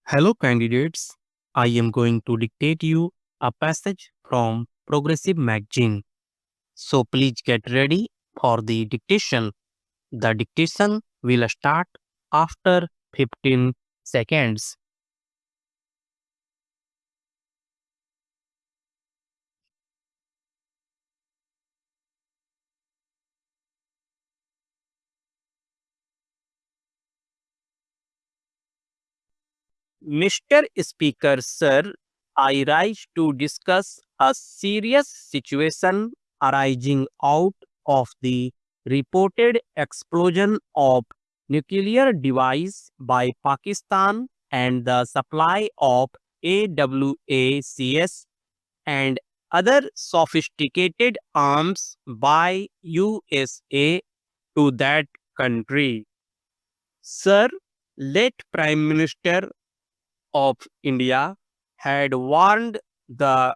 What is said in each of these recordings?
Hello, candidates. I am going to dictate you a passage from Progressive Magazine. So please get ready for the dictation. The dictation will start after 15 seconds. Mr. Speaker, sir, I rise to discuss a serious situation arising out of the reported explosion of nuclear device by Pakistan and the supply of AWACS and other sophisticated arms by USA to that country. Sir, late Prime Minister of India had warned the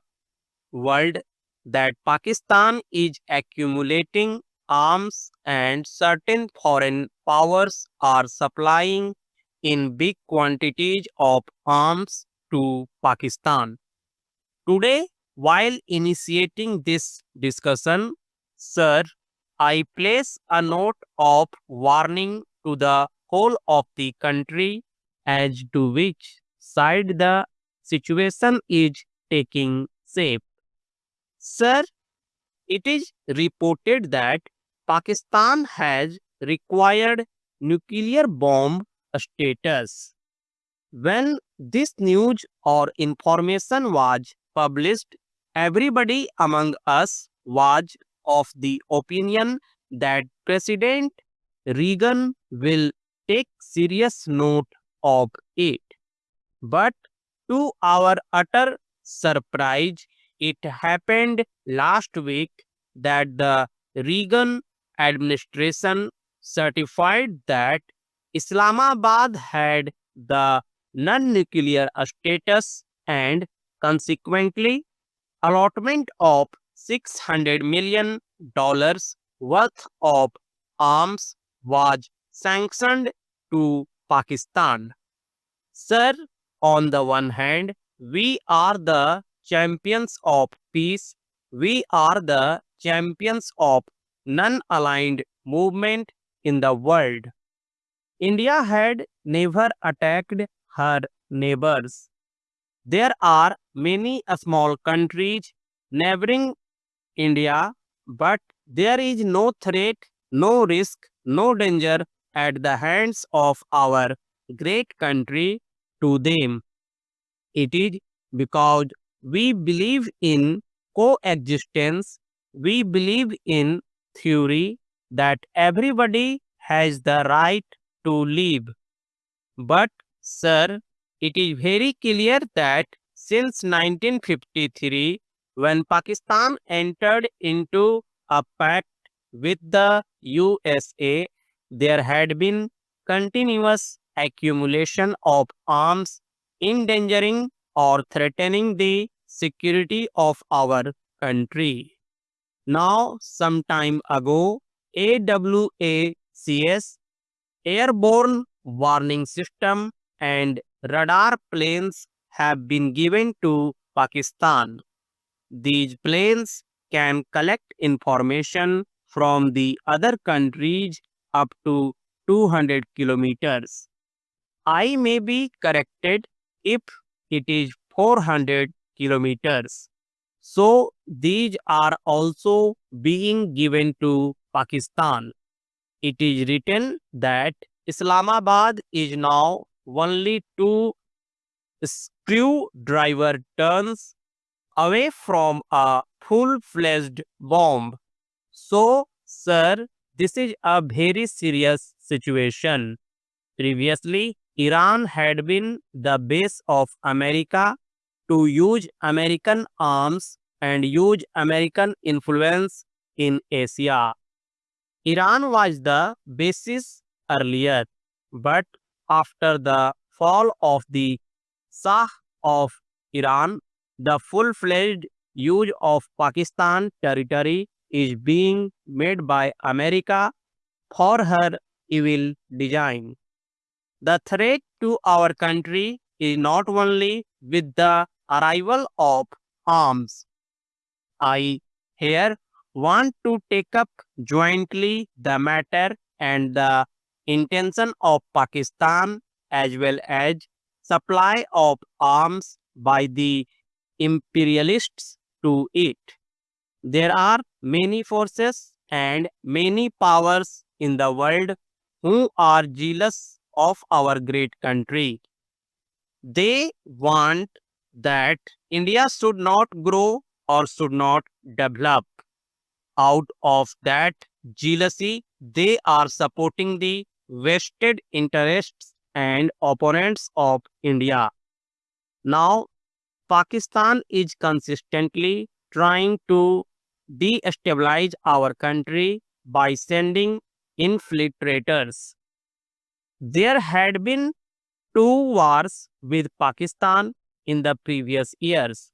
world that Pakistan is accumulating arms and certain foreign powers are supplying in big quantities of arms to Pakistan. Today, while initiating this discussion, sir, I place a note of warning to the whole of the country as to which side the situation is taking shape. Sir, it is reported that Pakistan has required nuclear bomb status. When this news or information was published, everybody among us was of the opinion that President Reagan will take serious note of it. But to our utter surprise, it happened last week that the Reagan administration certified that Islamabad had the non nuclear status and consequently allotment of $600 million worth of arms was sanctioned to Pakistan. Sir, on the one hand, we are the champions of peace. We are the champions of non-aligned movement in the world. India had never attacked her neighbors. There are many small countries neighboring India, but there is no threat, no risk, no danger at the hands of our great country to them. It is because we believe in coexistence, we believe in theory that everybody has the right to live. But, sir, it is very clear that since 1953, when Pakistan entered into a pact with the USA, there had been continuous accumulation of arms endangering or threatening the security of our country. Now, some time ago, AWACS airborne warning system and radar planes have been given to Pakistan. These planes can collect information from the other countries up to 200 kilometers. I may be corrected if it is 400 kilometers. So these are also being given to Pakistan. It is written that Islamabad is now only two screwdriver turns away from a full-fledged bomb. So, sir, this is a very serious situation. Previously, Iran had been the base of America to use American arms and use American influence in Asia. Iran was the basis earlier, but after the fall of the Shah of Iran, the full-fledged use of Pakistan territory is being made by America for her evil design. The threat to our country is not only with the arrival of arms. I here want to take up jointly the matter and the intention of Pakistan as well as supply of arms by the imperialists to it. There are many forces and many powers in the world who are jealous of our great country. They want that India should not grow or should not develop. Out of that jealousy, they are supporting the vested interests and opponents of India. Now, Pakistan is consistently trying to destabilize our country by sending infiltrators. There had been two wars with Pakistan in the previous years.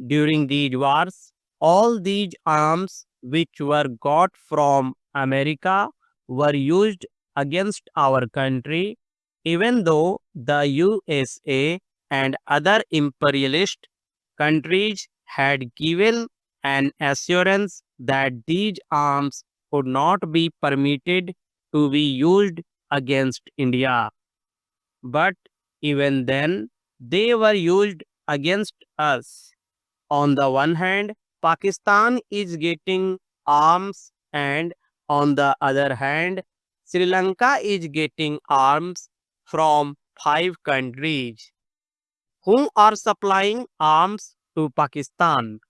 During these wars, all these arms which were got from America were used against our country, even though the USA and other imperialist countries had given an assurance that these arms could not be permitted to be used against India. But even then, they were used against us. On the one hand, Pakistan is getting arms, and on the other hand, Sri Lanka is getting arms from five countries who are supplying arms to Pakistan: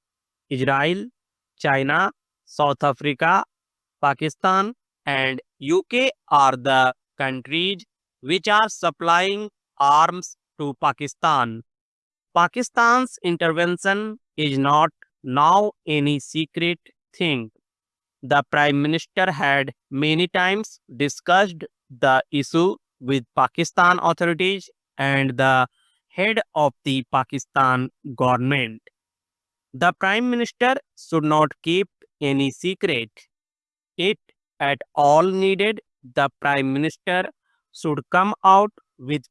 Israel, China, South Africa, Pakistan, and UK are the countries which are supplying arms to Pakistan. Pakistan's intervention is not now any secret thing. The Prime Minister had many times discussed the issue with Pakistan authorities and the head of the Pakistan government. The Prime Minister should not keep any secret. It at all needed, the Prime Minister should come out with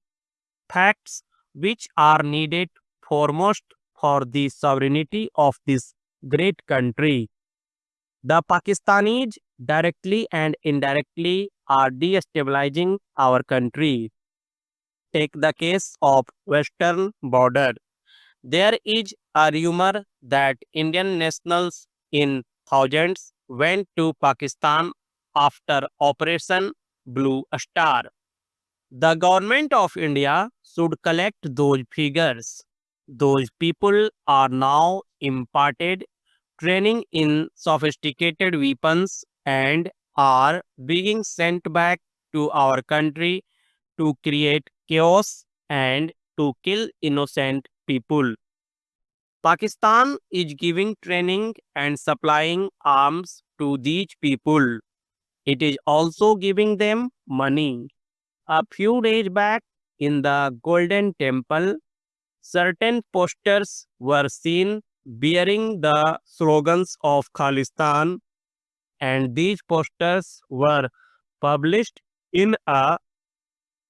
facts which are needed foremost for the sovereignty of this great country. The Pakistanis directly and indirectly are destabilizing our country. Take the case of western border. There is a rumor that Indian nationals in thousands went to Pakistan after Operation Blue Star. The government of India should collect those figures. Those people are now imparted training in sophisticated weapons and are being sent back to our country to create chaos and to kill innocent people. Pakistan is giving training and supplying arms to these people. It is also giving them money. A few days back in the Golden Temple, certain posters were seen bearing the slogans of Khalistan, and these posters were published in a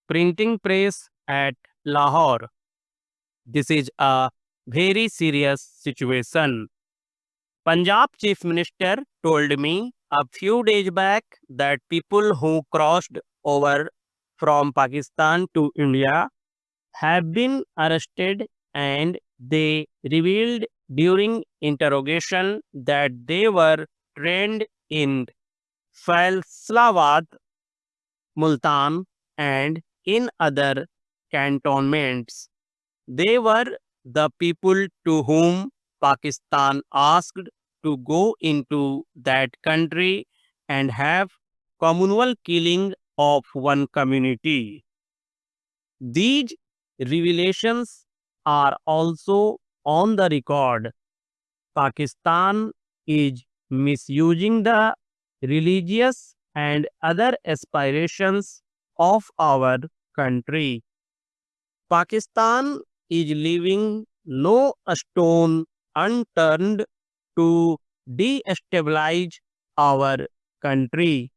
printing press at Lahore. This is a very serious situation. Punjab Chief Minister told me a few days back that people who crossed over from Pakistan to India have been arrested, and they revealed during interrogation that they were trained in Faisalabad, Multan, and in other cantonments. They were the people to whom Pakistan asked to go into that country and have communal killing of one community. These revelations are also on the record. Pakistan is misusing the religious and other aspirations of our country. Pakistan is leaving no stone unturned to destabilize our country.